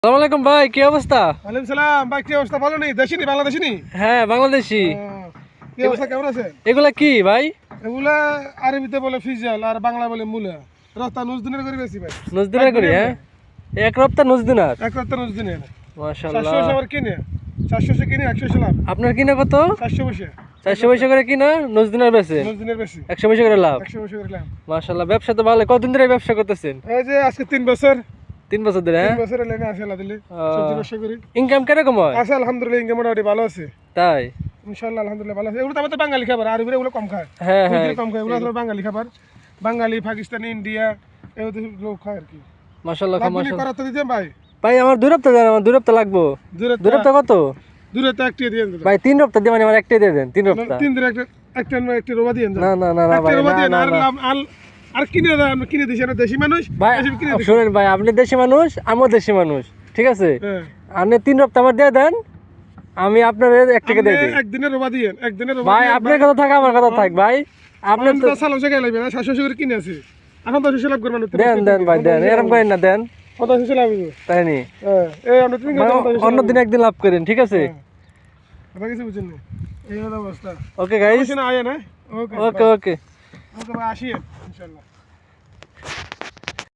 আসসালামু আলাইকুম ভাই, কি অবস্থা? ওয়ালাইকুম সালাম ভাই, কি অবস্থা? ভালো নেই? দেশি নি, বাংলাদেশি নি? হ্যাঁ, বাংলাদেশি। কি অবস্থা, কেমন আছে? এগুলা কি ভাই? এগুলা আরবিতে বলে ফিজাল আর বাংলা বলে মূলা। রস্তা নুজদিনের করে বেশি ভাই। নুজদিনার করি, হ্যাঁ এক রপ্তাহ নুজদিনার। এক রস্তা নুজদিনের। মাশাআল্লাহ। 400 আবার কিনে 400 কিনে 100 লাভ। আপনার কিনা কত? 400 বসে 400 পয়সা করে কিনা, নুজদিনার বেচে নুজদিনের বেশি 100 পয়সা করে লাভ। 100 বসে করে লাভ। মাশাআল্লাহ, ব্যবসা তো ভালো। কতদিন ধরে ব্যবসা করতেছেন? এই যে আজকে 3 বছর 3 বছর ধরে, হ্যাঁ। 3 বছর লেনে আসে আল্লাহ দিলে সবজি ব্যবসা করি। ইনকাম কিরকম হয়? আছে আলহামদুলিল্লাহ, ইনকাম মোটামুটি ভালো আছে। তাই? ইনশাআল্লাহ আলহামদুলিল্লাহ ভালো আছে। এগুলো তো আমাদের বাঙালি খাবার, আরবিরা এগুলো কম খায়। হ্যাঁ হ্যাঁ, কম খায়, এগুলো আসলে বাঙালি খাবার। বাঙালি, পাকিস্তানি, ইন্ডিয়া এগুলো দেশের লোক খায় আর কি। মাশাআল্লাহ, আপনি মাশাআল্লাহ। করাতে দিতেন ভাই? ভাই আমার 2 রপ্তাহ দেন, আমার 2 রপ্তাহ লাগবো। 2 রপ্তাহ কত? দূরে তো একটি দিয়ে দেন ভাই 3 রপ্তাহ দিয়ে, মানে আমার একটাই দিয়ে দেন। 3 রপ্তাহ। 3 দিন একটা রোবা দিয়ে দেন। না না না না একটা ভাই, রোবা দিয়ে না আর না। আর কিনে দেন, আমরা কিনে দিছি, আমরা দেশি মানুষ। ভাই দেশি কিনে দিছি। শুনেন ভাই, আপনি দেশি মানুষ, আমিও দেশি মানুষ, ঠিক আছে? হ্যাঁ, আপনি 3 রপ্তাহ আমার দিয়ে দেন, আমি আপনার 1 টাকা দিয়ে দিই। একদিনের রোবা দিয়ে, একদিনের রোবা ভাই আপনার কথা থাক, আমার কথা থাক ভাই। আপনার তো সালাম জায়গা লাগবে না, 700 করে কিনে আছে। এখন 10 লাভ করবেন। দেন দেন ভাই, দেন, এরকম করেন না, দেন। 10 লাভ হবে। তাই নি? হ্যাঁ, এই আমরা তিন ভাই, ঘন্টা অন্য দিন একদিন লাভ করেন, ঠিক আছে? কথা কিছু বুঝেন না, এই হলো অবস্থা। ওকে গাইস, না আয় না। ওকে ওকে ওকে। ওকে ভাই, আসি ইনশাআল্লাহ।